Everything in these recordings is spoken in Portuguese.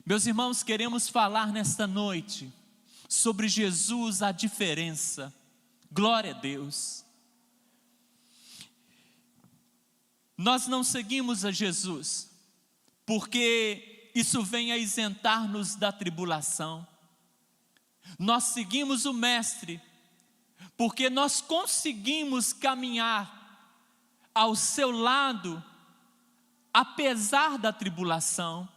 Meus irmãos, queremos falar nesta noite sobre Jesus, a diferença. Glória a Deus. Nós não seguimos a Jesus porque isso vem a isentar-nos da tribulação. Nós seguimos o Mestre porque nós conseguimos caminhar ao seu lado apesar da tribulação.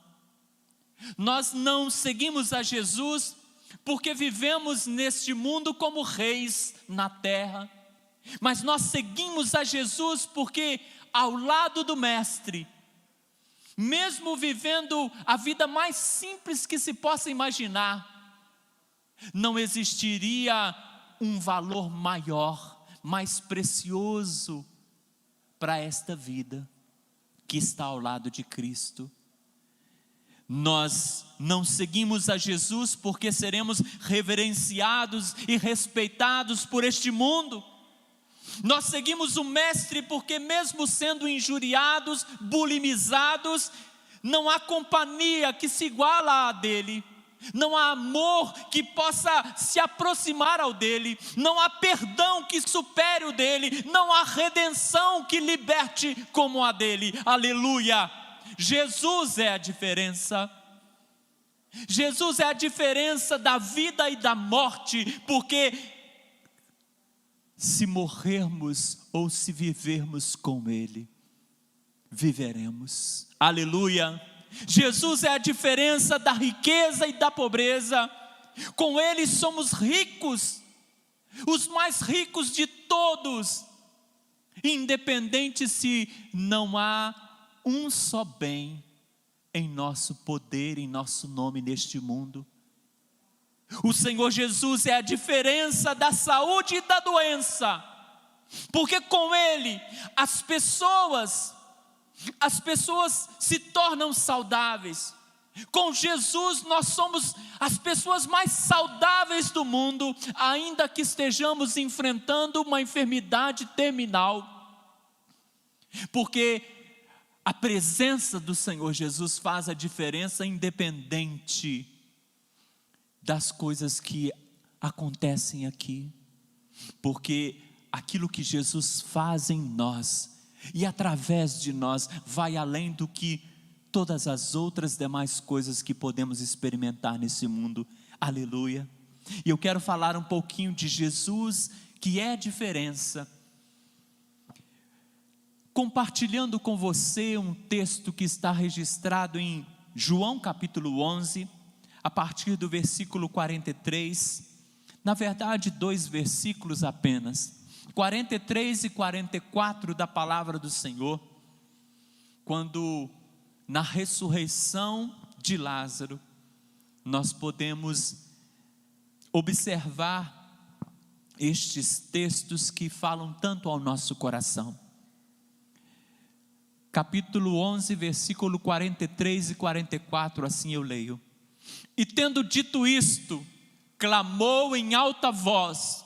Nós não seguimos a Jesus porque vivemos neste mundo como reis na terra, mas nós seguimos a Jesus porque ao lado do Mestre, mesmo vivendo a vida mais simples que se possa imaginar, não existiria um valor maior, mais precioso para esta vida que está ao lado de Cristo. Nós não seguimos a Jesus porque seremos reverenciados e respeitados por este mundo. Nós seguimos o Mestre porque mesmo sendo injuriados, bulimizados, não há companhia que se iguala à dele. Não há amor que possa se aproximar ao dele. Não há perdão que supere o dele. Não há redenção que liberte como a dele. Aleluia! Jesus é a diferença. Jesus é a diferença da vida e da morte, porque se morrermos ou se vivermos com Ele, viveremos. Aleluia! Jesus é a diferença da riqueza e da pobreza. Com Ele somos ricos, os mais ricos de todos, independente se não há um só bem em nosso poder, em nosso nome neste mundo. O Senhor Jesus é a diferença da saúde e da doença, porque com Ele as pessoas se tornam saudáveis. Com Jesus nós somos as pessoas mais saudáveis do mundo, ainda que estejamos enfrentando uma enfermidade terminal, porque a presença do Senhor Jesus faz a diferença independente das coisas que acontecem aqui, porque aquilo que Jesus faz em nós e através de nós vai além do que todas as outras demais coisas que podemos experimentar nesse mundo. Aleluia! E eu quero falar um pouquinho de Jesus, que é a diferença, compartilhando com você um texto que está registrado em João capítulo 11, a partir do versículo 43, na verdade 2 versículos apenas, 43 e 44 da palavra do Senhor, quando na ressurreição de Lázaro, nós podemos observar estes textos que falam tanto ao nosso coração. Capítulo 11, versículo 43 e 44, assim eu leio. E tendo dito isto, clamou em alta voz: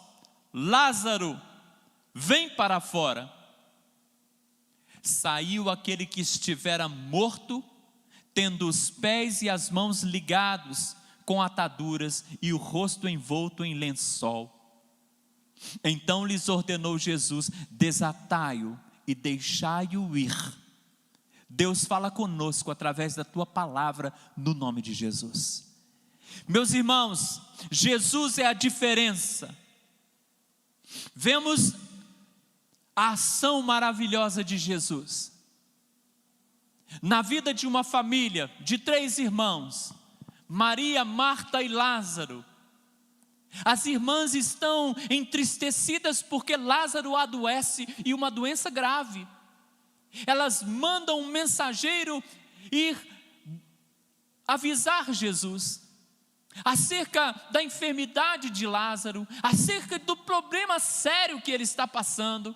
Lázaro, vem para fora. Saiu aquele que estivera morto, tendo os pés e as mãos ligados com ataduras e o rosto envolto em lençol. Então lhes ordenou Jesus: desatai-o e deixai-o ir. Deus fala conosco através da tua palavra, no nome de Jesus. Meus irmãos, Jesus é a diferença. Vemos a ação maravilhosa de Jesus na vida de uma família de 3 irmãos, Maria, Marta e Lázaro. As irmãs estão entristecidas porque Lázaro adoece, e uma doença grave. Elas mandam um mensageiro ir avisar Jesus acerca da enfermidade de Lázaro, acerca do problema sério que ele está passando.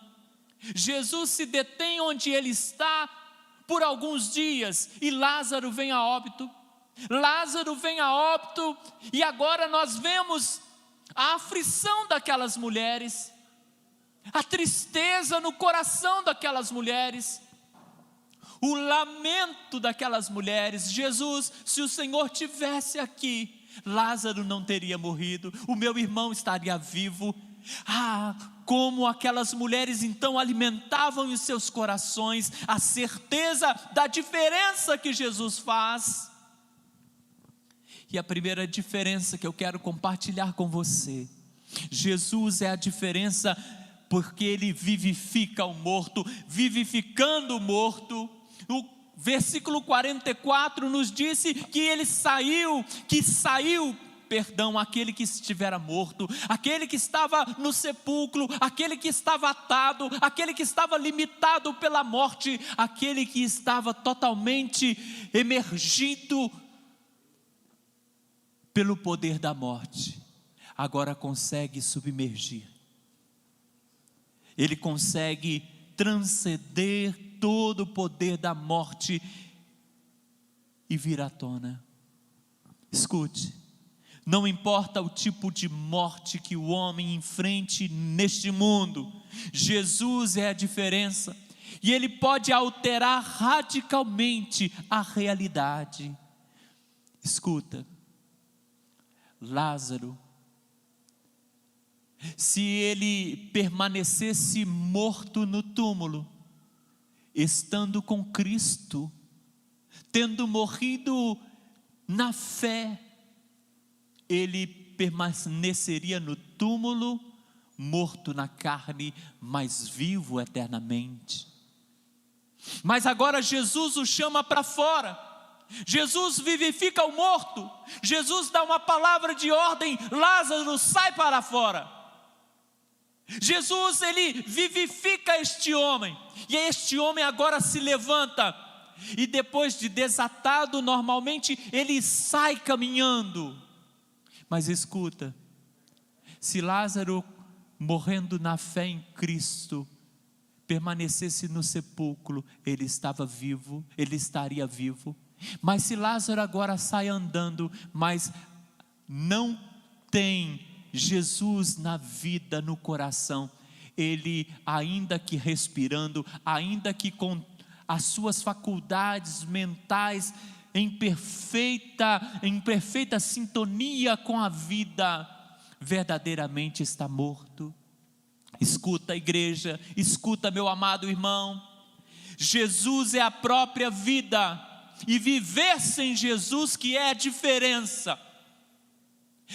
Jesus se detém onde ele está por alguns dias e Lázaro vem a óbito. Lázaro vem a óbito e agora nós vemos a aflição daquelas mulheres, a tristeza no coração daquelas mulheres. o lamento daquelas mulheres. Jesus, se o Senhor tivesse aqui, Lázaro não teria morrido, o meu irmão estaria vivo. Como aquelas mulheres então alimentavam em seus corações a certeza da diferença que Jesus faz. E a primeira diferença que eu quero compartilhar com você: Jesus é a diferença porque Ele vivifica o morto, vivificando o morto. O versículo 44 nos disse que aquele que estivera morto, aquele que estava no sepulcro, aquele que estava atado, aquele que estava limitado pela morte, aquele que estava totalmente emergido pelo poder da morte, agora consegue submergir. Ele consegue transcender todo o poder da morte e vir à tona. Escute, não importa o tipo de morte que o homem enfrente neste mundo, Jesus é a diferença, e Ele pode alterar radicalmente a realidade. Escuta, Lázaro, se ele permanecesse morto no túmulo, estando com Cristo, tendo morrido na fé, ele permaneceria no túmulo, morto na carne, mas vivo eternamente. Mas agora Jesus o chama para fora. Jesus vivifica o morto. Jesus dá uma palavra de ordem: Lázaro, sai para fora. Jesus, ele vivifica este homem, e este homem agora se levanta, e depois de desatado, normalmente ele sai caminhando. Mas escuta, se Lázaro, morrendo na fé em Cristo, permanecesse no sepulcro, ele estava vivo, ele estaria vivo. Mas se Lázaro agora sai andando, mas não tem Jesus na vida, no coração, ele, ainda que respirando, ainda que com as suas faculdades mentais em perfeita sintonia com a vida, verdadeiramente está morto. Escuta, igreja, escuta, meu amado irmão, Jesus é a própria vida, e viver sem Jesus, que é a diferença,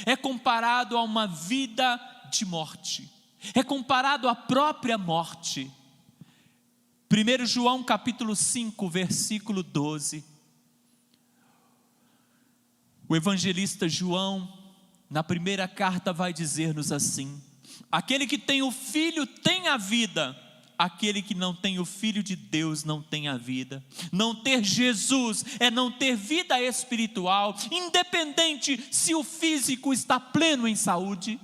é comparado a uma vida de morte, é comparado à própria morte. 1 João capítulo 5, versículo 12, o evangelista João, na primeira carta, vai dizer-nos assim: aquele que tem o Filho tem a vida, aquele que não tem o Filho de Deus não tem a vida. Não ter Jesus é não ter vida espiritual, independente se o físico está pleno em saúde.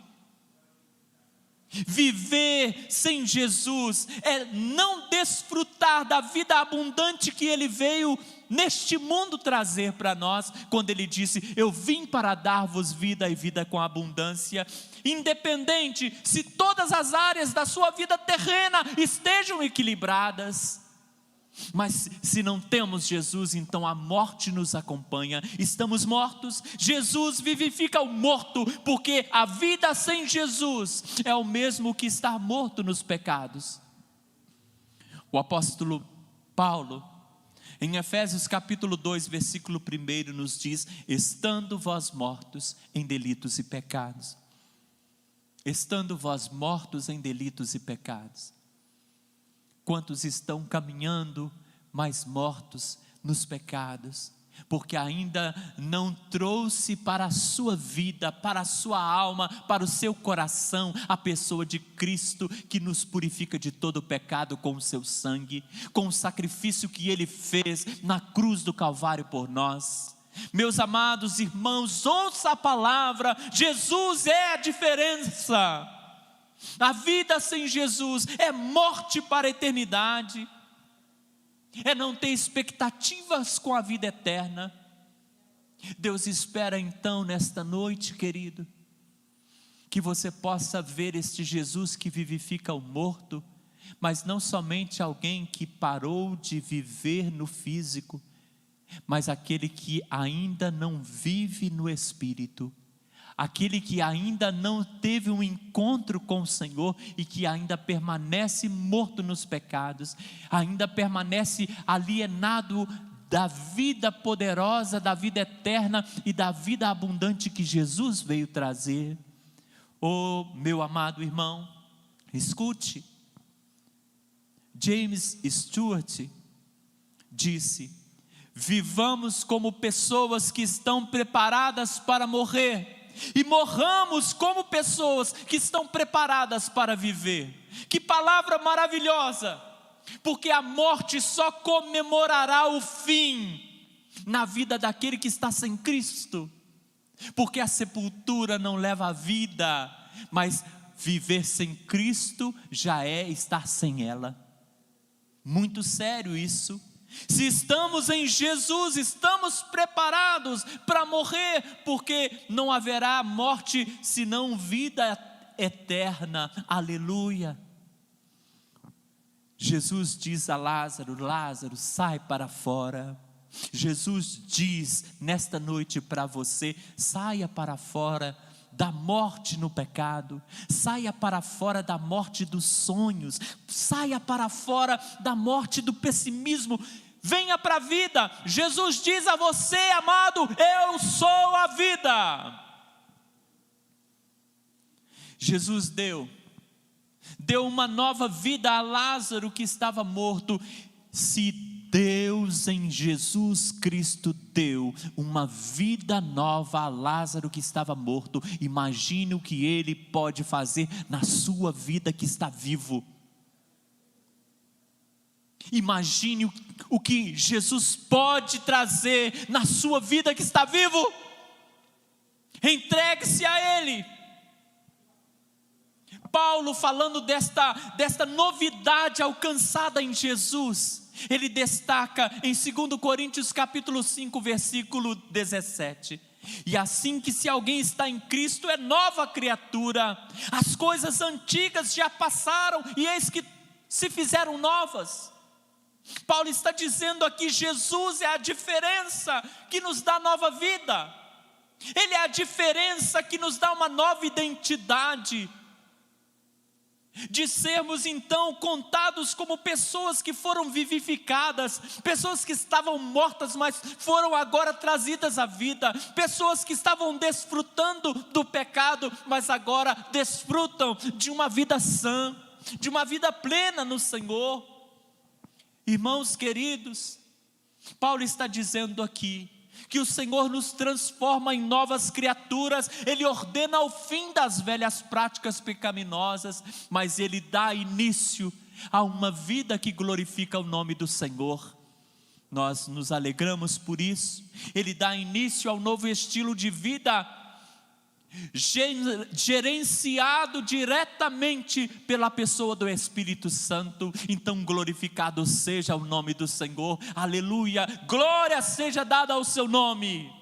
Viver sem Jesus é não desfrutar da vida abundante que Ele veio neste mundo trazer para nós, quando Ele disse: eu vim para dar-vos vida e vida com abundância. Independente se todas as áreas da sua vida terrena estejam equilibradas, mas se não temos Jesus, então a morte nos acompanha, estamos mortos. Jesus vivifica o morto, porque a vida sem Jesus é o mesmo que estar morto nos pecados. O apóstolo Paulo, em Efésios capítulo 2, versículo 1, nos diz: estando vós mortos em delitos e pecados. Estando vós mortos em delitos e pecados. Quantos estão caminhando, mas mortos nos pecados, porque ainda não trouxe para a sua vida, para a sua alma, para o seu coração, a pessoa de Cristo, que nos purifica de todo o pecado com o seu sangue, com o sacrifício que Ele fez na cruz do Calvário por nós. Meus amados irmãos, ouça a palavra: Jesus é a diferença. A vida sem Jesus é morte para a eternidade, é não ter expectativas com a vida eterna. Deus espera então nesta noite, querido, que você possa ver este Jesus que vivifica o morto, mas não somente alguém que parou de viver no físico, mas aquele que ainda não vive no Espírito, aquele que ainda não teve um encontro com o Senhor e que ainda permanece morto nos pecados, ainda permanece alienado da vida poderosa, da vida eterna e da vida abundante que Jesus veio trazer. Oh, meu amado irmão, escute, James Stewart disse: vivamos como pessoas que estão preparadas para morrer, e morramos como pessoas que estão preparadas para viver. Que palavra maravilhosa! Porque a morte só comemorará o fim na vida daquele que está sem Cristo, porque a sepultura não leva a vida, mas viver sem Cristo já é estar sem ela. Muito sério isso. Se estamos em Jesus, estamos preparados para morrer, porque não haverá morte senão vida eterna. Aleluia. Jesus diz a Lázaro: Lázaro, sai para fora. Jesus diz nesta noite para você: saia para fora da morte no pecado, saia para fora da morte dos sonhos, saia para fora da morte do pessimismo, venha para a vida. Jesus diz a você, amado: eu sou a vida. Jesus deu uma nova vida a Lázaro que estava morto. Se Deus em Jesus Cristo deu uma vida nova a Lázaro que estava morto, imagine o que Ele pode fazer na sua vida que está vivo. Imagine o que Jesus pode trazer na sua vida que está vivo. Entregue-se a Ele. Paulo, falando desta novidade alcançada em Jesus, ele destaca em 2 Coríntios capítulo 5, versículo 17: e assim que se alguém está em Cristo é nova criatura, as coisas antigas já passaram e eis que se fizeram novas. Paulo está dizendo aqui: Jesus é a diferença que nos dá nova vida, Ele é a diferença que nos dá uma nova identidade, de sermos então contados como pessoas que foram vivificadas, pessoas que estavam mortas, mas foram agora trazidas à vida, pessoas que estavam desfrutando do pecado, mas agora desfrutam de uma vida sã, de uma vida plena no Senhor. Irmãos queridos, Paulo está dizendo aqui que o Senhor nos transforma em novas criaturas. Ele ordena o fim das velhas práticas pecaminosas, mas Ele dá início a uma vida que glorifica o nome do Senhor. Nós nos alegramos por isso. Ele dá início ao novo estilo de vida, gerenciado diretamente pela pessoa do Espírito Santo. Então glorificado seja o nome do Senhor, aleluia, glória seja dada ao seu nome.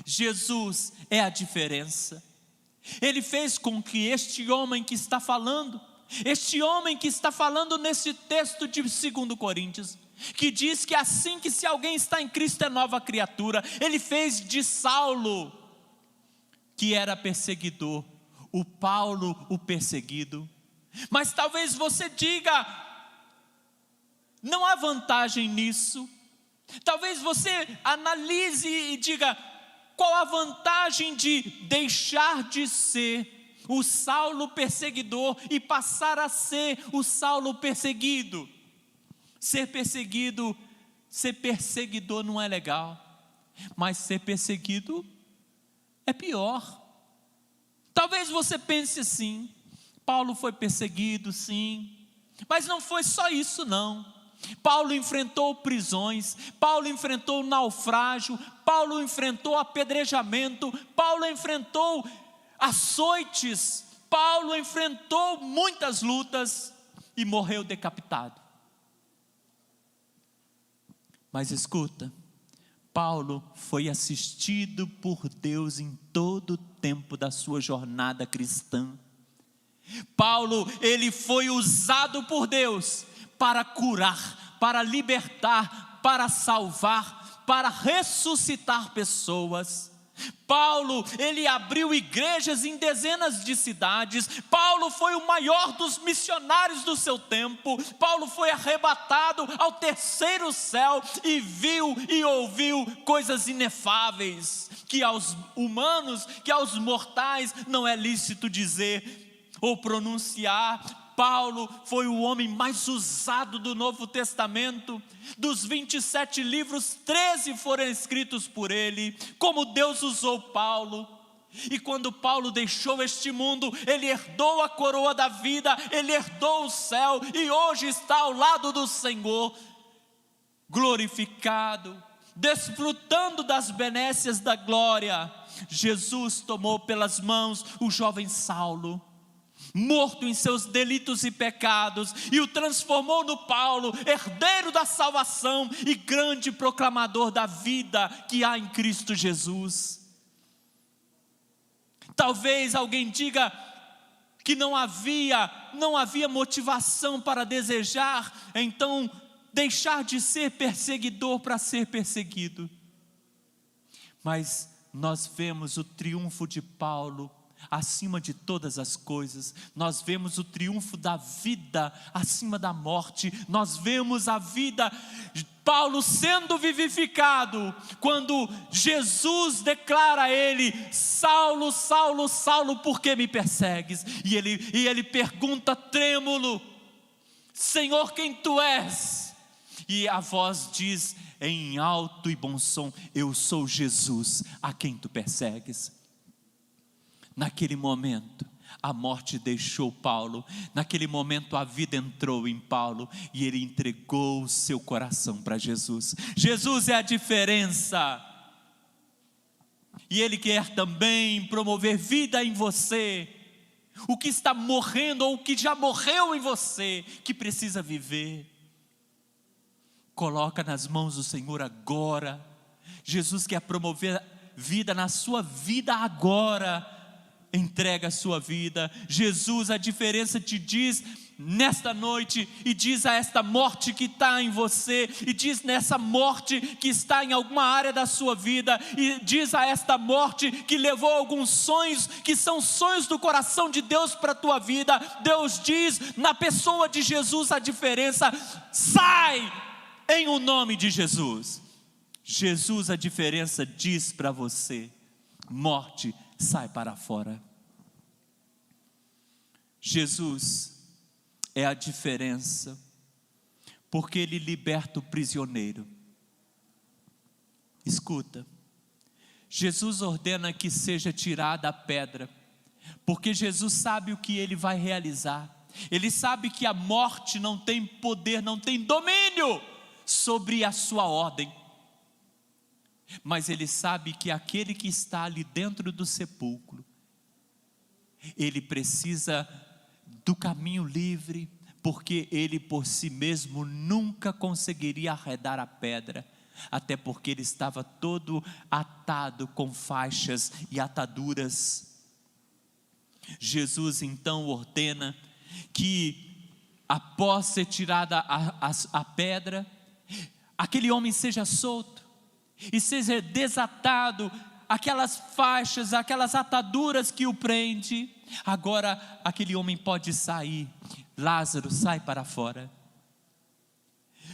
Jesus é a diferença. Ele fez com que este homem que está falando nesse texto de 2 Coríntios, que diz que assim que se alguém está em Cristo é nova criatura, ele fez de Saulo, que era perseguidor, o Paulo o perseguido. Mas talvez você diga: não há vantagem nisso. Talvez você analise e diga: qual a vantagem de deixar de ser o Saulo perseguidor e passar a ser o Saulo perseguido? Ser perseguidor não é legal, mas ser perseguido é pior. Talvez você pense assim: Paulo foi perseguido, sim, mas não foi só isso não. Paulo enfrentou prisões, Paulo enfrentou naufrágio, Paulo enfrentou apedrejamento, Paulo enfrentou açoites, Paulo enfrentou muitas lutas e morreu decapitado. Mas escuta, Paulo foi assistido por Deus em todo o tempo da sua jornada cristã. Paulo, ele foi usado por Deus para curar, para libertar, para salvar, para ressuscitar pessoas. Paulo, ele abriu igrejas em dezenas de cidades. Paulo foi o maior dos missionários do seu tempo. Paulo foi arrebatado ao terceiro céu e viu e ouviu coisas inefáveis, que aos humanos, que aos mortais não é lícito dizer ou pronunciar. Paulo foi o homem mais usado do Novo Testamento. Dos 27 livros, 13 foram escritos por ele. Como Deus usou Paulo. E quando Paulo deixou este mundo, ele herdou a coroa da vida, ele herdou o céu e hoje está ao lado do Senhor, glorificado, desfrutando das benécias da glória. Jesus tomou pelas mãos o jovem Saulo, morto em seus delitos e pecados, e o transformou no Paulo, herdeiro da salvação e grande proclamador da vida que há em Cristo Jesus. Talvez alguém diga que não havia motivação para desejar, então deixar de ser perseguidor para ser perseguido. Mas nós vemos o triunfo de Paulo acima de todas as coisas. Nós vemos o triunfo da vida acima da morte. Nós vemos a vida de Paulo sendo vivificado, quando Jesus declara a ele: Saulo, Saulo, Saulo, por que me persegues? E ele pergunta trêmulo: Senhor, quem tu és? E a voz diz em alto e bom som: eu sou Jesus, a quem tu persegues. Naquele momento, a morte deixou Paulo. Naquele momento, a vida entrou em Paulo e ele entregou o seu coração para Jesus. Jesus é a diferença. E Ele quer também promover vida em você. O que está morrendo ou o que já morreu em você, que precisa viver. Coloca nas mãos do Senhor agora. Jesus quer promover vida na sua vida agora. Entrega a sua vida. Jesus, a diferença, te diz nesta noite, e diz a esta morte que está em você, e diz nessa morte que está em alguma área da sua vida, e diz a esta morte que levou alguns sonhos, que são sonhos do coração de Deus para a tua vida. Deus diz na pessoa de Jesus a diferença: sai em o nome de Jesus. Jesus, a diferença, diz para você: morte, sai para fora. Jesus é a diferença, porque Ele liberta o prisioneiro. Escuta, Jesus ordena que seja tirada a pedra, porque Jesus sabe o que Ele vai realizar. Ele sabe que a morte não tem poder, não tem domínio sobre a sua ordem. Mas Ele sabe que aquele que está ali dentro do sepulcro, ele precisa do caminho livre, porque ele por si mesmo nunca conseguiria arredar a pedra, até porque ele estava todo atado com faixas e ataduras. Jesus então ordena que, após ser tirada a pedra, aquele homem seja solto e seja desatado aquelas faixas, aquelas ataduras que o prende. Agora aquele homem pode sair. Lázaro, sai para fora.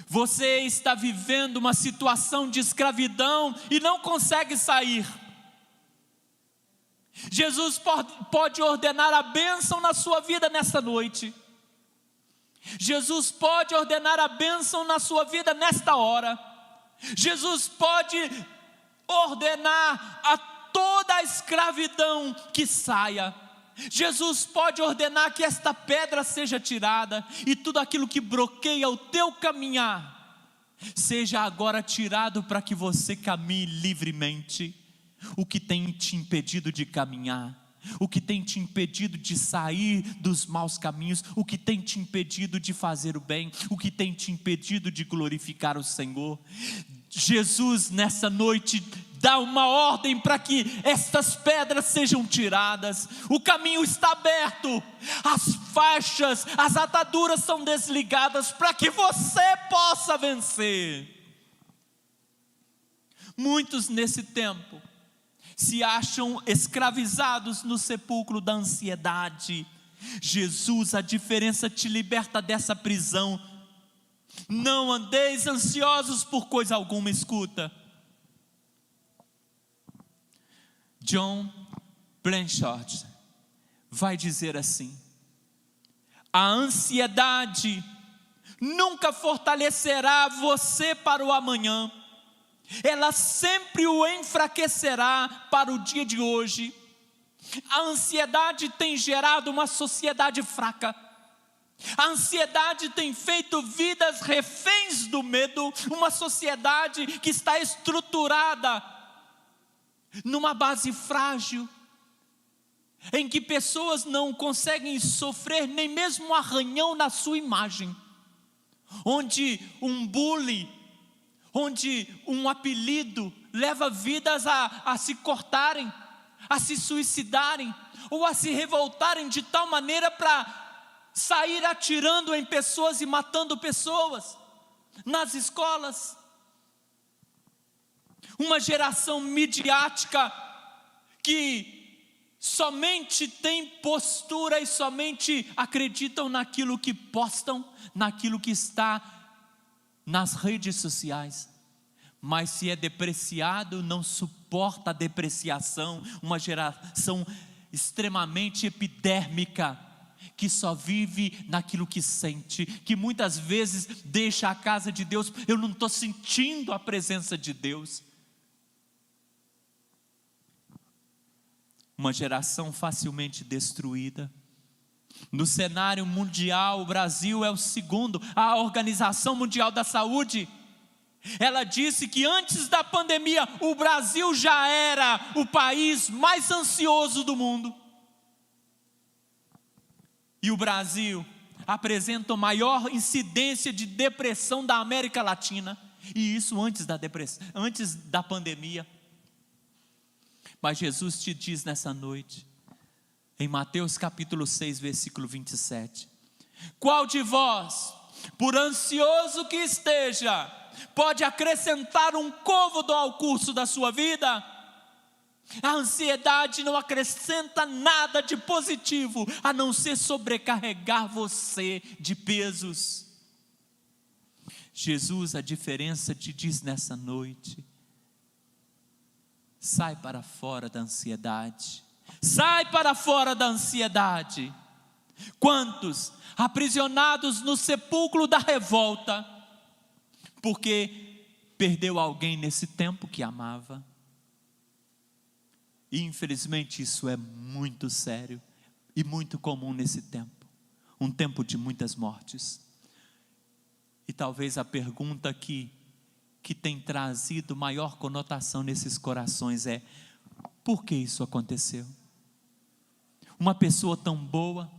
Você está vivendo uma situação de escravidão e não consegue sair. Jesus pode ordenar a bênção na sua vida nesta noite. Jesus pode ordenar a bênção na sua vida nesta hora. Jesus pode ordenar a toda a escravidão que saia. Jesus pode ordenar que esta pedra seja tirada, e tudo aquilo que bloqueia o teu caminhar seja agora tirado, para que você caminhe livremente. O que tem te impedido de caminhar, o que tem te impedido de sair dos maus caminhos, o que tem te impedido de fazer o bem, o que tem te impedido de glorificar o Senhor. Jesus nessa noite dá uma ordem para que estas pedras sejam tiradas. O caminho está aberto, as faixas, as ataduras são desligadas para que você possa vencer. Muitos nesse tempo se acham escravizados no sepulcro da ansiedade. Jesus, a diferença, te liberta dessa prisão. Não andeis ansiosos por coisa alguma. Escuta, John Blanchard vai dizer assim: a ansiedade nunca fortalecerá você para o amanhã, ela sempre o enfraquecerá para o dia de hoje. A ansiedade tem gerado uma sociedade fraca. A ansiedade tem feito vidas reféns do medo, uma sociedade que está estruturada numa base frágil, em que pessoas não conseguem sofrer nem mesmo um arranhão na sua imagem, onde um bullying, onde um apelido leva vidas a se cortarem, a se suicidarem, ou a se revoltarem de tal maneira para sair atirando em pessoas e matando pessoas, nas escolas. Uma geração midiática que somente tem postura e somente acreditam naquilo que postam, naquilo que está nas redes sociais. Mas se é depreciado, não suporta a depreciação. Uma geração extremamente epidérmica, que só vive naquilo que sente, que muitas vezes deixa a casa de Deus. Eu não estou sentindo a presença de Deus. Uma geração facilmente destruída. No cenário mundial, o Brasil é o segundo. A Organização Mundial da Saúde, ela disse que antes da pandemia, o Brasil já era o país mais ansioso do mundo. E o Brasil apresenta a maior incidência de depressão da América Latina. E isso antes da pandemia. Mas Jesus te diz nessa noite, em Mateus capítulo 6, versículo 27. Qual de vós, por ansioso que esteja, pode acrescentar um côvado ao curso da sua vida? A ansiedade não acrescenta nada de positivo, a não ser sobrecarregar você de pesos. Jesus, a diferença, te diz nessa noite: sai para fora da ansiedade. Sai para fora da ansiedade. Quantos aprisionados no sepulcro da revolta, porque perdeu alguém nesse tempo que amava. E infelizmente isso é muito sério e muito comum nesse tempo. Um tempo de muitas mortes. E talvez a pergunta que tem trazido maior conotação nesses corações é: por que isso aconteceu? Uma pessoa tão boa,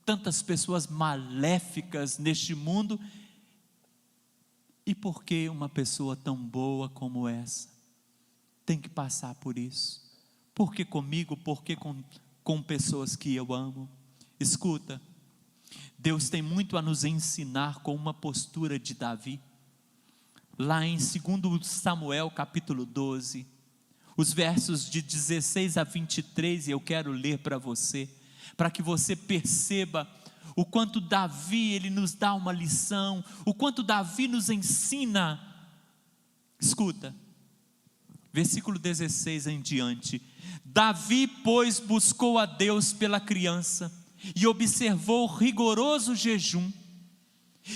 tantas pessoas maléficas neste mundo, e por que uma pessoa tão boa como essa tem que passar por isso? Por que comigo? Por que com pessoas que eu amo? Escuta, Deus tem muito a nos ensinar com uma postura de Davi. Lá em 2 Samuel capítulo 12, os versos de 16 a 23, eu quero ler para você, para que você perceba o quanto Davi, ele nos dá uma lição, o quanto Davi nos ensina. Escuta, versículo 16 em diante. Davi, pois, buscou a Deus pela criança, e observou rigoroso jejum,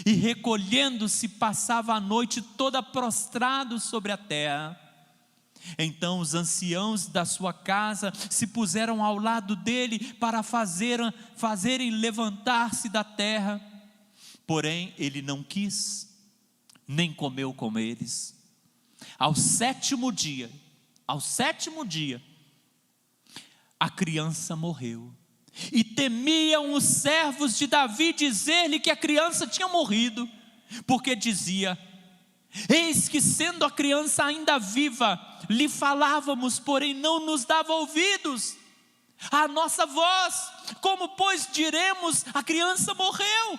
e recolhendo-se, passava a noite toda prostrado sobre a terra. Então os anciãos da sua casa se puseram ao lado dele para fazerem levantar-se da terra. Porém ele não quis, nem comeu com eles. Ao sétimo dia, a criança morreu. E temiam os servos de Davi dizer-lhe que a criança tinha morrido, porque dizia: Eis que, sendo a criança ainda viva, lhe falávamos, porém não nos dava ouvidos à nossa voz. Como, pois, diremos, a criança morreu?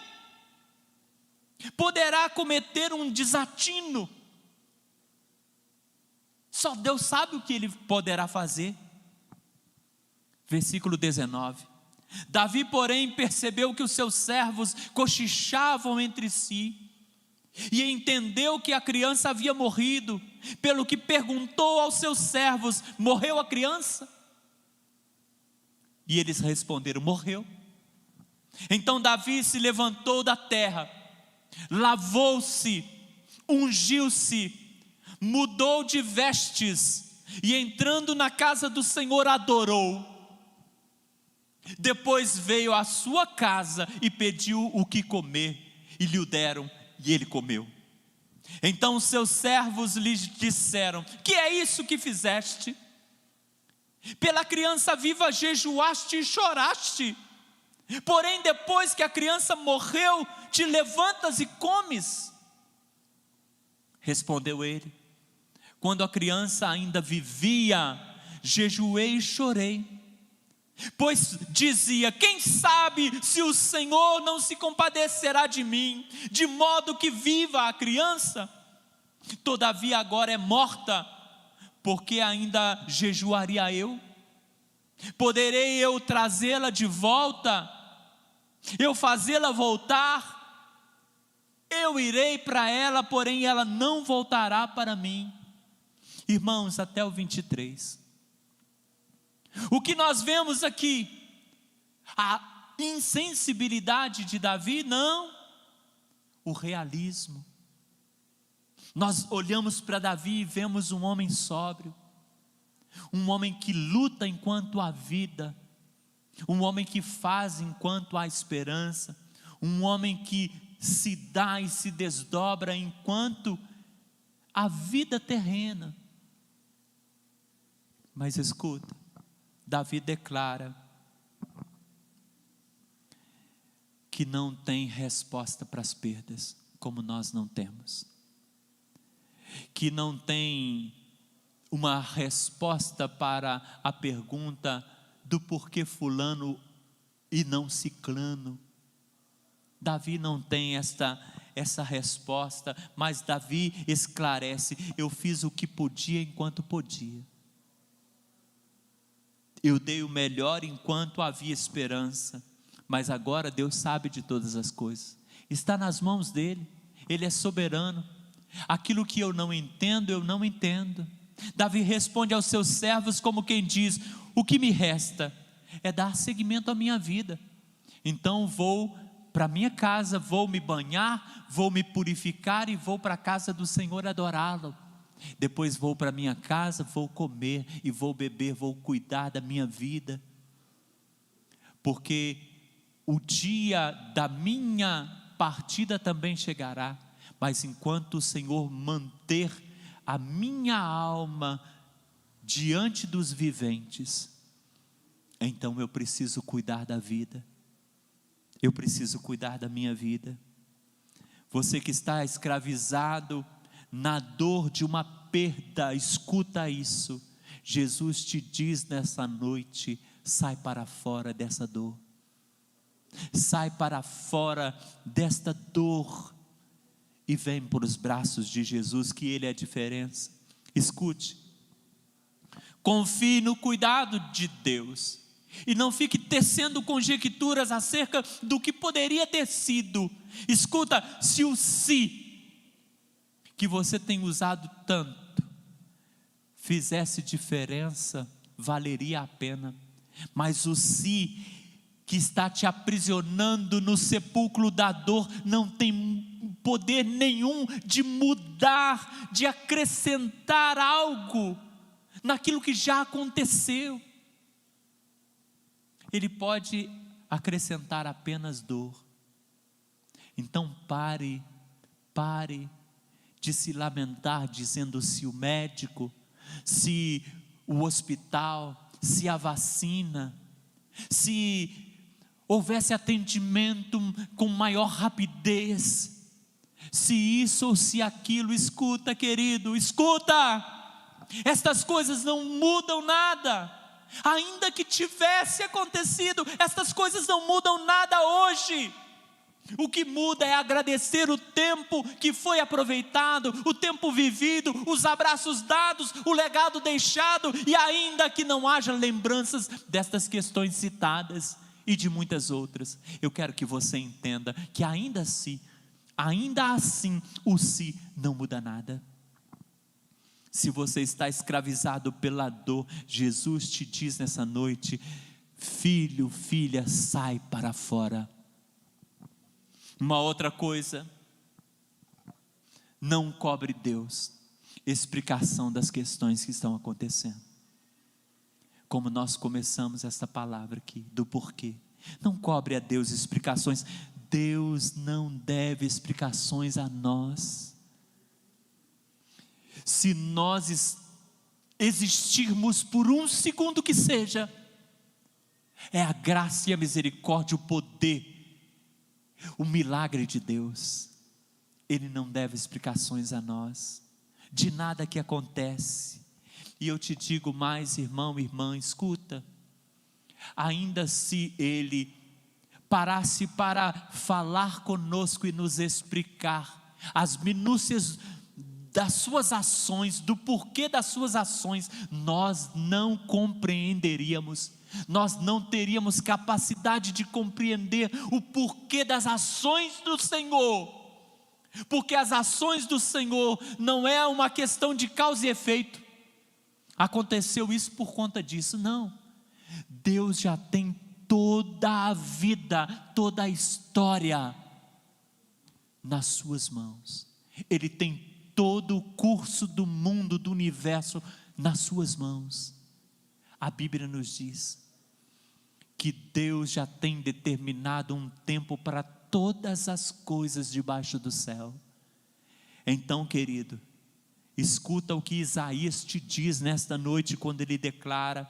Poderá cometer um desatino. Só Deus sabe o que ele poderá fazer. Versículo 19. Davi, porém, percebeu que os seus servos cochichavam entre si, e entendeu que a criança havia morrido, pelo que perguntou aos seus servos: morreu a criança? E eles responderam: morreu. Então Davi se levantou da terra, lavou-se, ungiu-se, mudou de vestes, e entrando na casa do Senhor adorou. Depois veio à sua casa e pediu o que comer, e lhe o deram, e ele comeu. Então os seus servos lhe disseram: que é isso que fizeste? Pela criança viva jejuaste e choraste, porém depois que a criança morreu, te levantas e comes. Respondeu ele: quando a criança ainda vivia, jejuei e chorei, pois dizia: quem sabe se o Senhor não se compadecerá de mim, de modo que viva a criança? Todavia agora é morta, porque ainda jejuaria eu? Poderei eu trazê-la de volta? Eu fazê-la voltar? Eu irei para ela, porém ela não voltará para mim. Irmãos, até o 23. O que nós vemos aqui? A insensibilidade de Davi? Não. O realismo. Nós olhamos para Davi e vemos um homem sóbrio, um homem que luta enquanto há vida, um homem que faz enquanto há esperança, um homem que se dá e se desdobra enquanto há vida terrena. Mas escuta, Davi declara que não tem resposta para as perdas, como nós não temos, que não tem uma resposta para a pergunta do porquê fulano e não ciclano. Davi não tem essa resposta, mas Davi esclarece: eu fiz o que podia enquanto podia, eu dei o melhor enquanto havia esperança, mas agora Deus sabe de todas as coisas, está nas mãos dele, ele é soberano. Aquilo que eu não entendo, eu não entendo. Davi responde aos seus servos como quem diz: o que me resta é dar seguimento à minha vida. Então vou para minha casa, vou me banhar, vou me purificar e vou para a casa do Senhor adorá-lo. Depois vou para minha casa, vou comer e vou beber, vou cuidar da minha vida, porque o dia da minha partida também chegará. Mas enquanto o Senhor manter a minha alma diante dos viventes, então eu preciso cuidar da vida, eu preciso cuidar da minha vida. Você que está escravizado na dor de uma perda, escuta isso. Jesus te diz nessa noite: sai para fora dessa dor, sai para fora desta dor e vem por os braços de Jesus, que Ele é a diferença. Escute, confie no cuidado de Deus e não fique tecendo conjecturas acerca do que poderia ter sido. Escuta, se o "se" que você tem usado tanto fizesse diferença, valeria a pena. Mas o "se" que está te aprisionando no sepulcro da dor não tem poder nenhum de mudar, de acrescentar algo naquilo que já aconteceu. Ele pode acrescentar apenas dor. Então pare de se lamentar dizendo: se o médico, se o hospital, se a vacina, se houvesse atendimento com maior rapidez, se isso ou se aquilo. Escuta, querido, escuta. Estas coisas não mudam nada. Ainda que tivesse acontecido, estas coisas não mudam nada hoje. O que muda é agradecer o tempo que foi aproveitado, o tempo vivido, os abraços dados, o legado deixado, e ainda que não haja lembranças destas questões citadas e de muitas outras, eu quero que você entenda que ainda assim, o si não muda nada. Se você está escravizado pela dor, Jesus te diz nessa noite: filho, filha, sai para fora. Uma outra coisa, não cobre Deus explicação das questões que estão acontecendo. Como nós começamos essa palavra aqui, do porquê. Não cobre a Deus explicações. Deus não deve explicações a nós. Se nós existirmos por um segundo que seja, é a graça e a misericórdia, o poder, o milagre de Deus. Ele não deve explicações a nós, de nada que acontece. E eu te digo mais, irmão, irmã, escuta. Ainda se Ele parasse para falar conosco e nos explicar as minúcias das suas ações, do porquê das suas ações, nós não compreenderíamos. Nós não teríamos capacidade de compreender o porquê das ações do Senhor, porque as ações do Senhor não é uma questão de causa e efeito. Aconteceu isso por conta disso, não. Deus já tem toda a vida, toda a história nas suas mãos. Ele tem todo o curso do mundo, do universo nas suas mãos. A Bíblia nos diz que Deus já tem determinado um tempo para todas as coisas debaixo do céu. Então, querido, escuta o que Isaías te diz nesta noite, quando ele declara: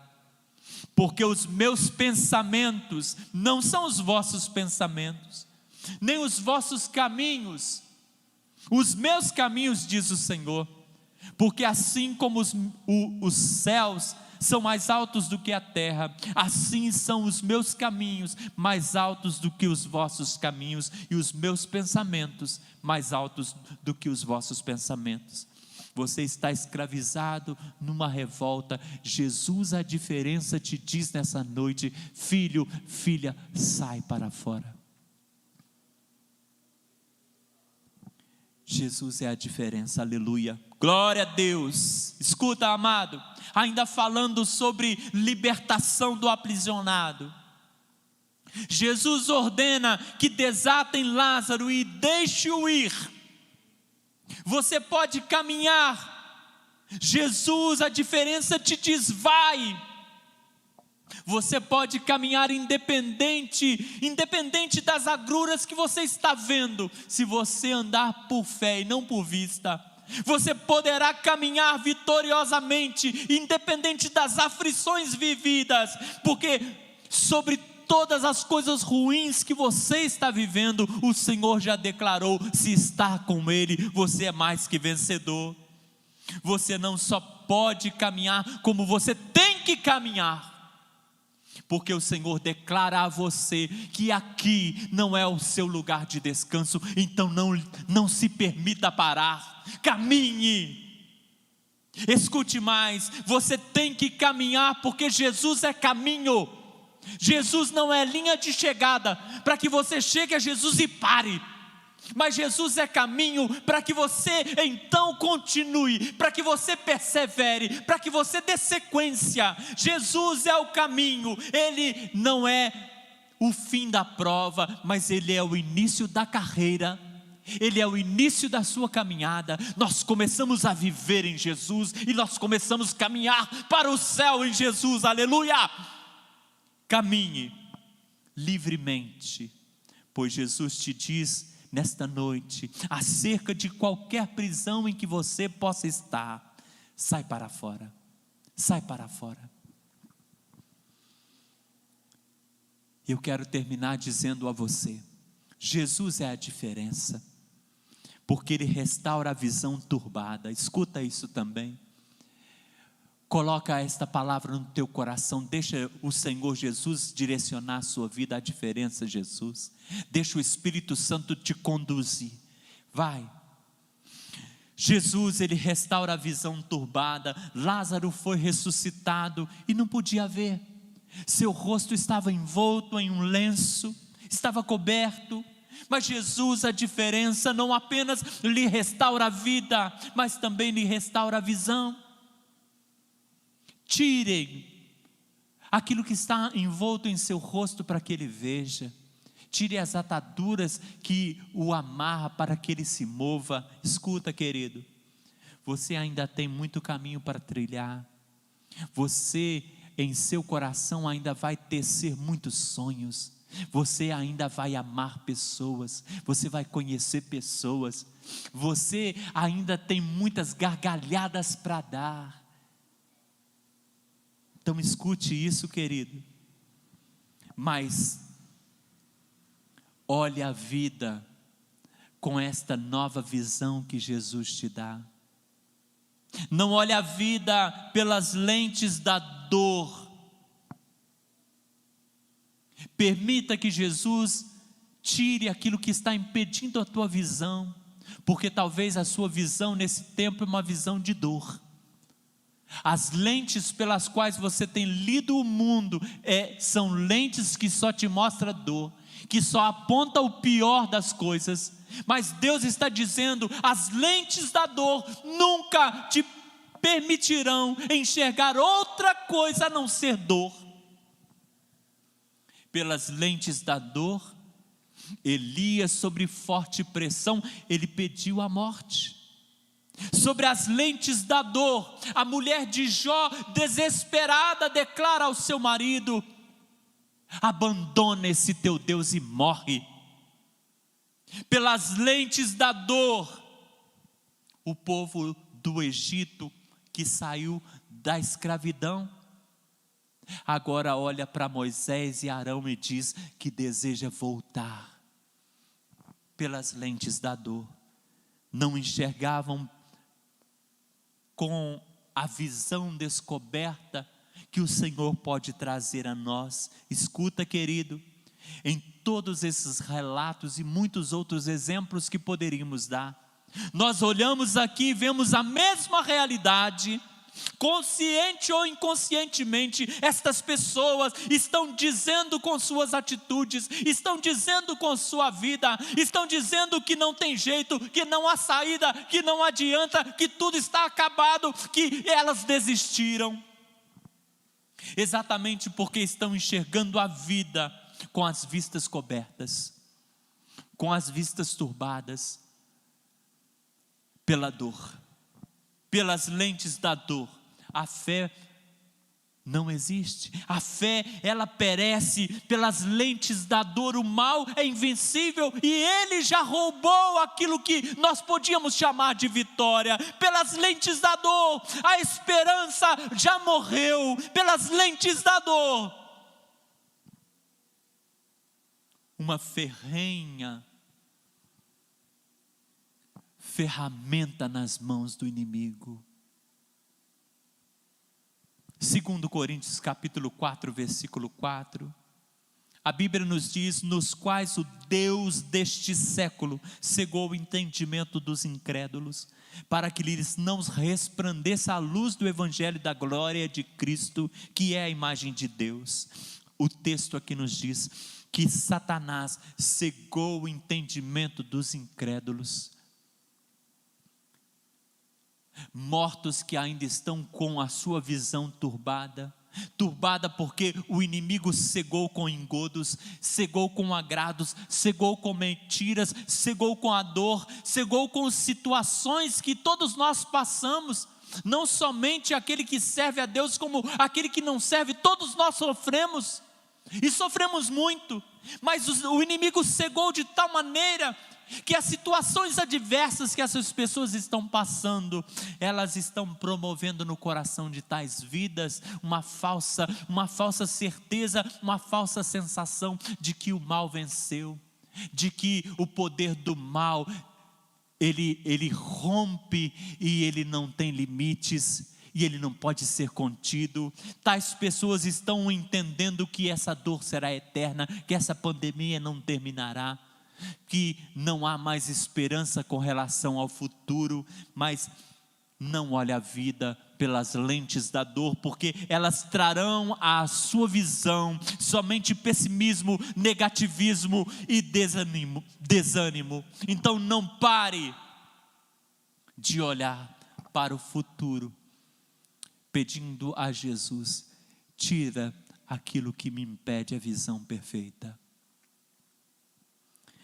porque os meus pensamentos não são os vossos pensamentos, nem os vossos caminhos. Os meus caminhos, diz o Senhor, porque assim como os céus são mais altos do que a terra, assim são os meus caminhos mais altos do que os vossos caminhos, e os meus pensamentos mais altos do que os vossos pensamentos. Você está escravizado numa revolta. Jesus, a diferença, te diz nessa noite: filho, filha, sai para fora. Jesus é a diferença, aleluia, glória a Deus. Escuta, amado, ainda falando sobre libertação do aprisionado, Jesus ordena que desatem Lázaro e deixe-o ir. Você pode caminhar. Jesus, a diferença, te diz: vai. Você pode caminhar independente das agruras que você está vendo, se você andar por fé e não por vista. Você poderá caminhar vitoriosamente, independente das aflições vividas, porque sobre todas as coisas ruins que você está vivendo, o Senhor já declarou: se está com Ele, você é mais que vencedor. Você não só pode caminhar, como você tem que caminhar, porque o Senhor declara a você que aqui não é o seu lugar de descanso. Então não se permita parar, caminhe. Escute mais, você tem que caminhar, porque Jesus é caminho. Jesus não é linha de chegada para que você chegue a Jesus e pare, mas Jesus é caminho para que você então continue, para que você persevere, para que você dê sequência. Jesus é o caminho. Ele não é o fim da prova, mas Ele é o início da carreira. Ele é o início da sua caminhada. Nós começamos a viver em Jesus, e nós começamos a caminhar para o céu em Jesus, aleluia. Caminhe livremente, pois Jesus te diz nesta noite, acerca de qualquer prisão em que você possa estar: sai para fora, sai para fora. Eu quero terminar dizendo a você: Jesus é a diferença. porque Ele restaura a visão turbada. Escuta isso também. Coloca esta palavra no teu coração, deixa o Senhor Jesus direcionar a sua vida, a diferença Jesus, deixa o Espírito Santo te conduzir, vai. Jesus, Ele restaura a visão turbada. Lázaro foi ressuscitado e não podia ver, seu rosto estava envolto em um lenço, estava coberto, mas Jesus, a diferença, não apenas lhe restaura a vida, mas também lhe restaura a visão. Tirem aquilo que está envolto em seu rosto para que ele veja. Tire as ataduras que o amarra para que ele se mova. Escuta, querido, você ainda tem muito caminho para trilhar. Você em seu coração ainda vai tecer muitos sonhos. Você ainda vai amar pessoas. Você vai conhecer pessoas. Você ainda tem muitas gargalhadas para dar. Então escute isso, querido, mas olhe a vida com esta nova visão que Jesus te dá. Não olhe a vida pelas lentes da dor. Permita que Jesus tire aquilo que está impedindo a tua visão, porque talvez a sua visão nesse tempo é uma visão de dor. As lentes pelas quais você tem lido o mundo são lentes que só te mostram dor, que só aponta o pior das coisas. Mas Deus está dizendo: as lentes da dor nunca te permitirão enxergar outra coisa a não ser dor. Pelas lentes da dor, Elias, sob forte pressão, ele pediu a morte. Sobre as lentes da dor, a mulher de Jó, desesperada, declara ao seu marido: abandona esse teu Deus e morre. Pelas lentes da dor, o povo do Egito, que saiu da escravidão, agora olha para Moisés e Arão e diz que deseja voltar. Pelas lentes da dor, não enxergavam com a visão descoberta que o Senhor pode trazer a nós. Escuta, querido, em todos esses relatos e muitos outros exemplos que poderíamos dar, nós olhamos aqui e vemos a mesma realidade. Consciente ou inconscientemente, estas pessoas estão dizendo com suas atitudes, estão dizendo com sua vida, estão dizendo que não tem jeito, que não há saída, que não adianta, que tudo está acabado, que elas desistiram. Exatamente porque estão enxergando a vida com as vistas cobertas, com as vistas turbadas pela dor. Pelas lentes da dor, a fé não existe. A fé, ela perece. Pelas lentes da dor, o mal é invencível e ele já roubou aquilo que nós podíamos chamar de vitória. Pelas lentes da dor, a esperança já morreu. Pelas lentes da dor, uma ferramenta nas mãos do inimigo. 2 Coríntios capítulo 4, versículo 4, a Bíblia nos diz: nos quais o Deus deste século cegou o entendimento dos incrédulos, para que lhes não resplandeça a luz do evangelho da glória de Cristo, que é a imagem de Deus. O texto aqui nos diz que Satanás cegou o entendimento dos incrédulos, mortos que ainda estão com a sua visão turbada porque o inimigo cegou com engodos, cegou com agrados, cegou com mentiras, cegou com a dor, cegou com situações que todos nós passamos. Não somente aquele que serve a Deus, como aquele que não serve, todos nós sofremos, e sofremos muito, mas o inimigo cegou de tal maneira que as situações adversas que essas pessoas estão passando, elas estão promovendo no coração de tais vidas uma falsa certeza, uma falsa sensação de que o mal venceu, de que o poder do mal ele rompe e ele não tem limites, e ele não pode ser contido. Tais pessoas estão entendendo que essa dor será eterna, que essa pandemia não terminará, que não há mais esperança com relação ao futuro, mas não olha a vida pelas lentes da dor, porque elas trarão à sua visão somente pessimismo, negativismo e desânimo. Então não pare de olhar para o futuro, pedindo a Jesus: tira aquilo que me impede a visão perfeita.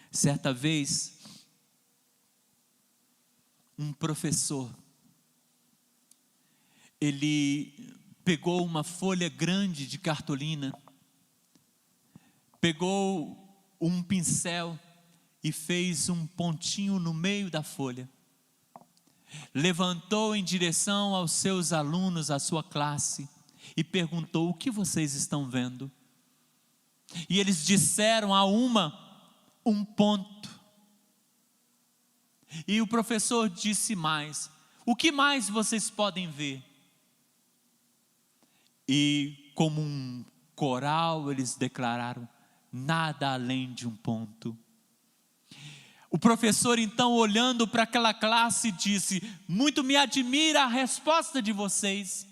Certa vez, um professor, ele pegou uma folha grande de cartolina, pegou um pincel e fez um pontinho no meio da folha, levantou em direção aos seus alunos, à sua classe, e perguntou: o que vocês estão vendo? E eles disseram a um ponto. E o professor disse mais: o que mais vocês podem ver? E como um coral eles declararam: nada além de um ponto. O professor então, olhando para aquela classe, disse: muito me admira a resposta de vocês,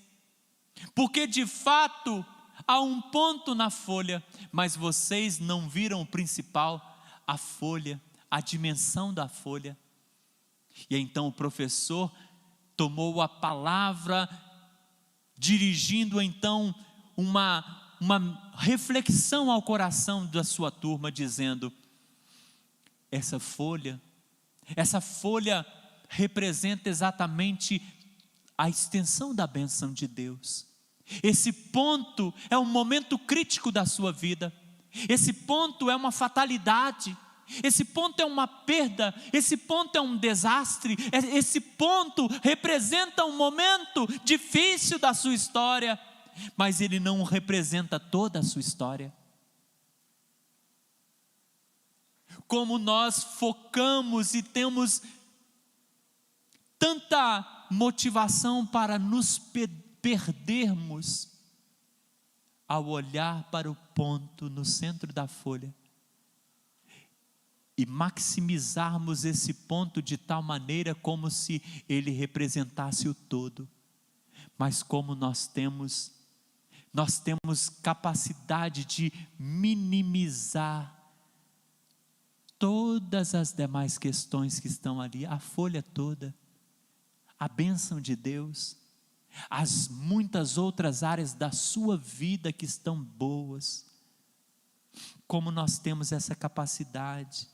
porque de fato há um ponto na folha, mas vocês não viram o principal, a folha, a dimensão da folha. E então o professor tomou a palavra, dirigindo então uma reflexão ao coração da sua turma, dizendo: essa folha representa exatamente a extensão da bênção de Deus. Esse ponto é um momento crítico da sua vida, esse ponto é uma fatalidade, esse ponto é uma perda, esse ponto é um desastre, esse ponto representa um momento difícil da sua história, mas ele não representa toda a sua história. Como nós focamos e temos tanta motivação para nos perdermos ao olhar para o ponto no centro da folha e maximizarmos esse ponto de tal maneira como se ele representasse o todo. Mas como nós temos capacidade de minimizar todas as demais questões que estão ali, a folha toda, a bênção de Deus, as muitas outras áreas da sua vida que estão boas. Como nós temos essa capacidade.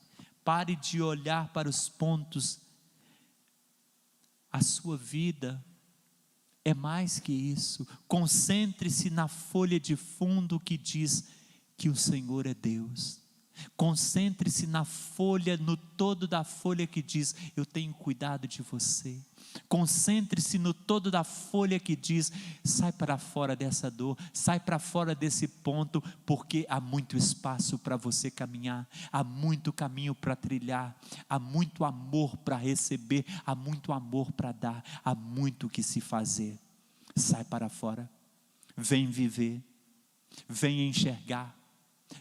Pare de olhar para os pontos. A sua vida é mais que isso. Concentre-se na folha de fundo que diz que o Senhor é Deus. Concentre-se na folha, no todo da folha que diz: eu tenho cuidado de você. Concentre-se no todo da folha que diz: sai para fora dessa dor, sai para fora desse ponto, porque há muito espaço para você caminhar, há muito caminho para trilhar, há muito amor para receber, há muito amor para dar, há muito que se fazer. Sai para fora, vem viver, vem enxergar,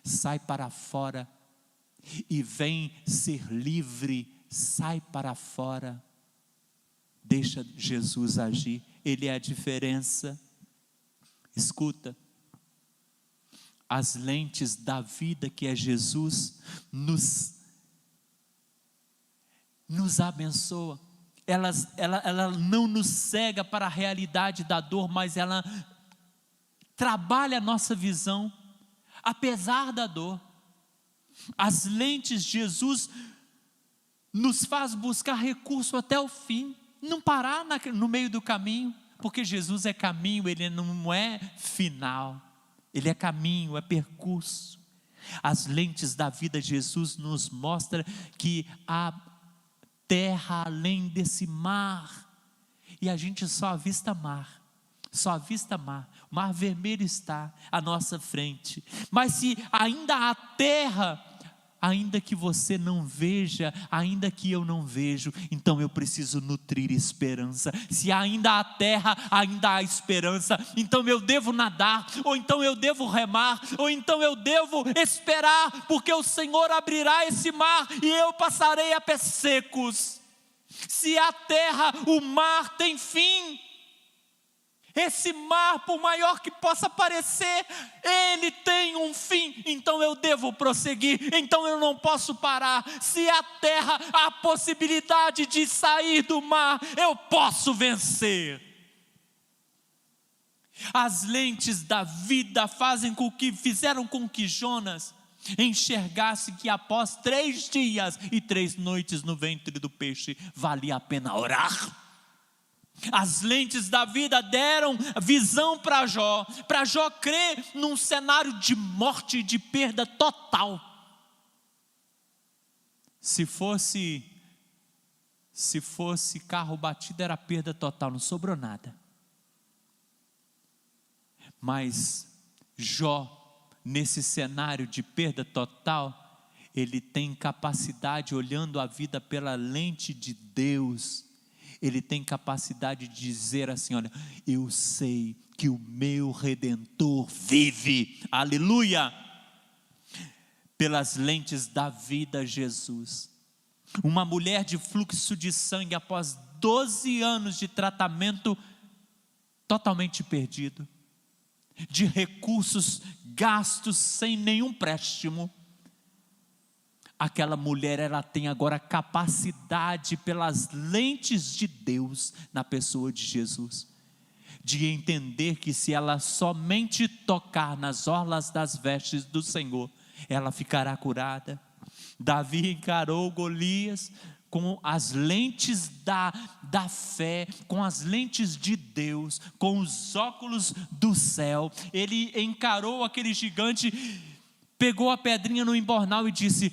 sai para fora e vem ser livre, sai para fora. Deixa Jesus agir, Ele é a diferença. Escuta, as lentes da vida que é Jesus nos abençoa. Ela não nos cega para a realidade da dor, mas ela trabalha a nossa visão, apesar da dor. As lentes de Jesus nos faz buscar recurso até o fim, não parar no meio do caminho, porque Jesus é caminho, Ele não é final, Ele é caminho, é percurso. As lentes da vida de Jesus nos mostra que há terra além desse mar, e a gente só avista mar, o mar vermelho está à nossa frente, mas se ainda há terra ainda que você não veja, ainda que eu não vejo, então eu preciso nutrir esperança. Se ainda há terra, ainda há esperança, então eu devo nadar, ou então eu devo remar, ou então eu devo esperar, porque o Senhor abrirá esse mar e eu passarei a pés secos. Se a terra, o mar tem fim, esse mar, por maior que possa parecer, ele tem um fim, então eu devo prosseguir, então eu não posso parar. Se a terra há a possibilidade de sair do mar, eu posso vencer. As lentes da vida fizeram com que Jonas enxergasse que após 3 dias e 3 noites no ventre do peixe, valia a pena orar. As lentes da vida deram visão para Jó crer num cenário de morte e de perda total. Se fosse carro batido, era perda total, não sobrou nada. Mas Jó, nesse cenário de perda total, ele tem capacidade, olhando a vida pela lente de Deus, ele tem capacidade de dizer assim: olha, eu sei que o meu Redentor vive, aleluia. Pelas lentes da vida, Jesus. Uma mulher de fluxo de sangue, após 12 anos de tratamento, totalmente perdido, de recursos gastos sem nenhum préstimo, aquela mulher, ela tem agora capacidade, pelas lentes de Deus, na pessoa de Jesus, de entender que se ela somente tocar nas orlas das vestes do Senhor, ela ficará curada. Davi encarou Golias com as lentes da fé, com as lentes de Deus, com os óculos do céu. Ele encarou aquele gigante, pegou a pedrinha no embornal e disse: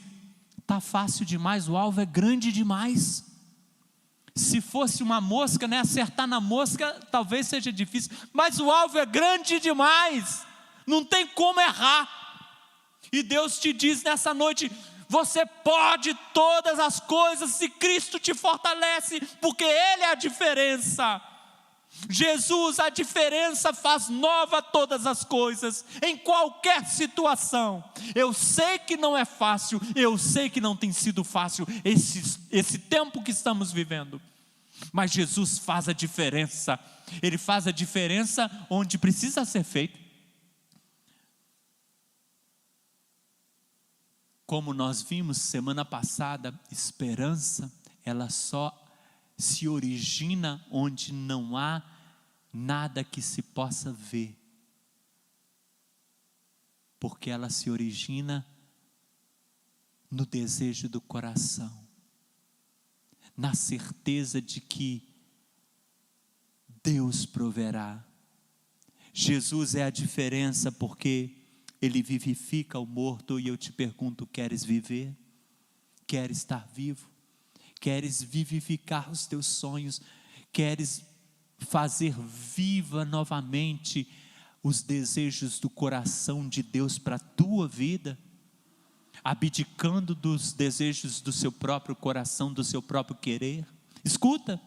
está fácil demais, o alvo é grande demais. Se fosse uma mosca, né, acertar na mosca talvez seja difícil, mas o alvo é grande demais, não tem como errar. E Deus te diz nessa noite: você pode todas as coisas se Cristo te fortalece, porque Ele é a diferença. Jesus, a diferença, faz nova todas as coisas, em qualquer situação. Eu sei que não é fácil, eu sei que não tem sido fácil esse tempo que estamos vivendo, mas Jesus faz a diferença. Ele faz a diferença onde precisa ser feito. Como nós vimos semana passada, esperança, ela só se origina onde não há nada que se possa ver, porque ela se origina no desejo do coração, na certeza de que Deus proverá. Jesus é a diferença, porque Ele vivifica o morto. E eu te pergunto: queres viver? Queres estar vivo? Queres vivificar os teus sonhos? Queres fazer viva novamente os desejos do coração de Deus para a tua vida? Abdicando dos desejos do seu próprio coração, do seu próprio querer? Escuta,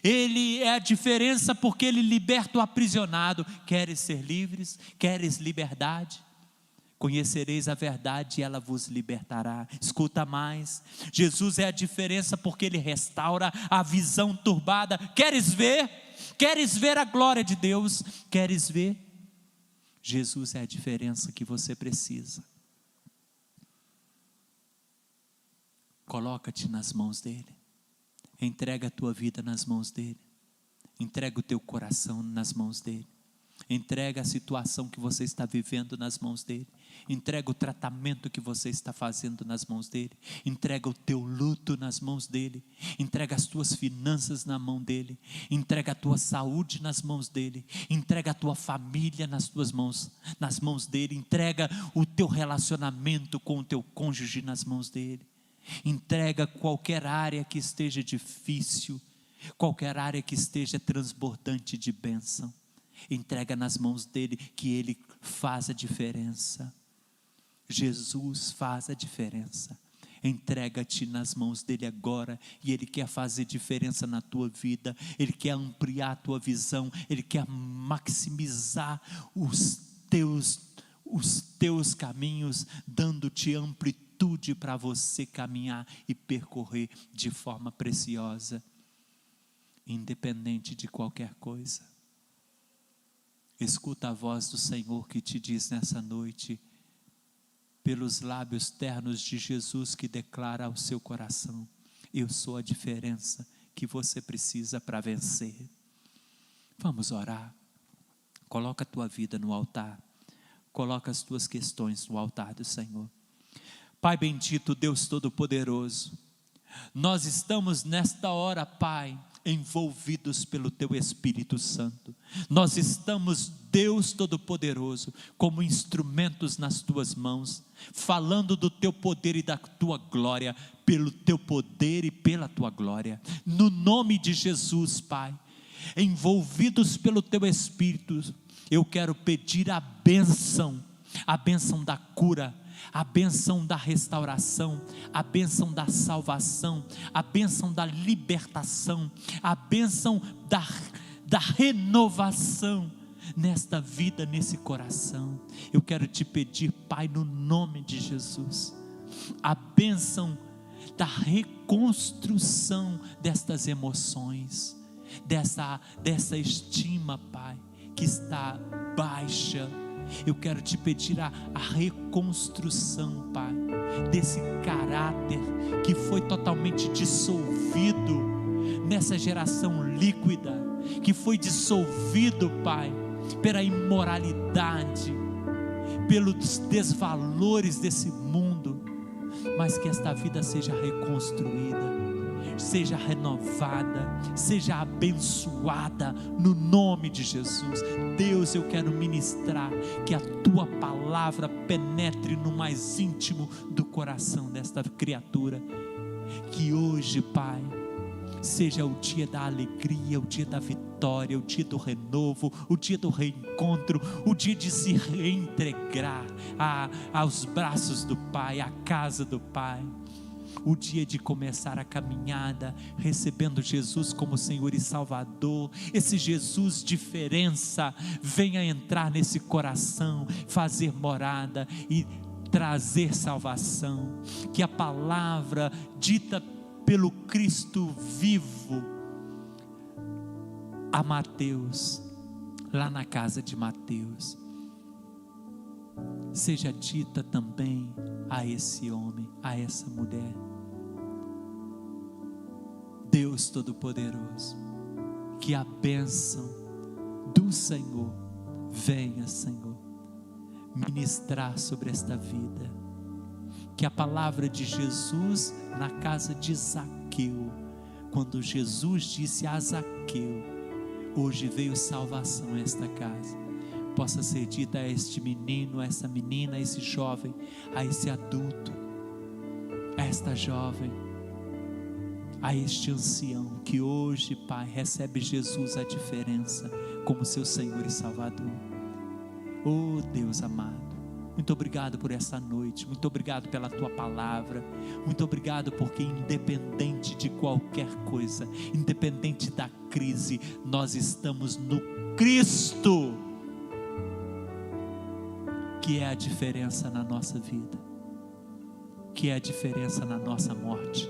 Ele é a diferença, porque Ele liberta o aprisionado. Queres ser livres? Queres liberdade? Conhecereis a verdade e ela vos libertará. Escuta mais, Jesus é a diferença, porque Ele restaura a visão turbada. Queres ver? Queres ver a glória de Deus? Queres ver? Jesus é a diferença que você precisa. Coloca-te nas mãos dEle. Entrega a tua vida nas mãos dEle. Entrega o teu coração nas mãos dEle. Entrega a situação que você está vivendo nas mãos dEle. Entrega o tratamento que você está fazendo nas mãos dEle. Entrega o teu luto nas mãos dEle. Entrega as tuas finanças na mão dEle. Entrega a tua saúde nas mãos dEle. Entrega a tua família nas mãos dEle. Entrega o teu relacionamento com o teu cônjuge nas mãos dEle. Entrega qualquer área que esteja difícil, qualquer área que esteja transbordante de bênção. Entrega nas mãos dEle, que Ele faz a diferença. Jesus faz a diferença. Entrega-te nas mãos dele agora, e ele quer fazer diferença na tua vida, ele quer ampliar a tua visão, ele quer maximizar os teus caminhos, dando-te amplitude para você caminhar e percorrer de forma preciosa, independente de qualquer coisa. Escuta a voz do Senhor que te diz nessa noite, pelos lábios ternos de Jesus, que declara ao seu coração: eu sou a diferença que você precisa para vencer. Vamos orar. Coloca a tua vida no altar, coloca as tuas questões no altar do Senhor. Pai bendito, Deus Todo-Poderoso, nós estamos nesta hora, Pai, envolvidos pelo Teu Espírito Santo. Nós estamos, Deus Todo-Poderoso, como instrumentos nas Tuas mãos, falando do Teu poder e da Tua glória, pelo Teu poder e pela Tua glória, no nome de Jesus, Pai, envolvidos pelo Teu Espírito, eu quero pedir a bênção da cura, a bênção da restauração, a bênção da salvação, a bênção da libertação, a bênção da renovação nesta vida, nesse coração. Eu quero te pedir, Pai, no nome de Jesus, a bênção da reconstrução destas emoções, dessa estima, Pai, que está baixa. Eu quero te pedir a reconstrução, Pai, desse caráter que foi totalmente dissolvido nessa geração líquida, que foi dissolvido, Pai, pela imoralidade, pelos desvalores desse mundo, mas que esta vida seja reconstruída, seja renovada, seja abençoada no nome de Jesus. Deus, eu quero ministrar que a Tua palavra penetre no mais íntimo do coração desta criatura, que hoje, Pai, seja o dia da alegria, o dia da vitória, o dia do renovo, o dia do reencontro, o dia de se reintegrar aos braços do Pai, à casa do Pai, o dia de começar a caminhada, recebendo Jesus como Senhor e Salvador. Esse Jesus diferença, venha entrar nesse coração, fazer morada e trazer salvação. Que a palavra dita pelo Cristo vivo a Mateus, lá na casa de Mateus, seja dita também a esse homem, a essa mulher. Deus Todo-Poderoso, que a bênção do Senhor venha, Senhor, ministrar sobre esta vida. Que a palavra de Jesus na casa de Zaqueu, quando Jesus disse a Zaqueu: hoje veio salvação a esta casa, possa ser dita a este menino, a essa menina, a esse jovem, a esse adulto, a esta jovem, a este ancião, que hoje, Pai, recebe Jesus a diferença como seu Senhor e Salvador. Oh Deus amado, muito obrigado por essa noite, muito obrigado pela Tua palavra, muito obrigado porque independente de qualquer coisa, independente da crise, nós estamos no Cristo, que é a diferença na nossa vida, que é a diferença na nossa morte,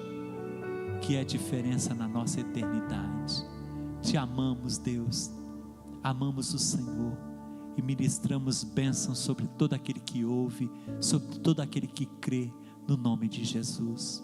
que é a diferença na nossa eternidade. Te amamos, Deus, amamos o Senhor e ministramos bênção sobre todo aquele que ouve, sobre todo aquele que crê, no nome de Jesus.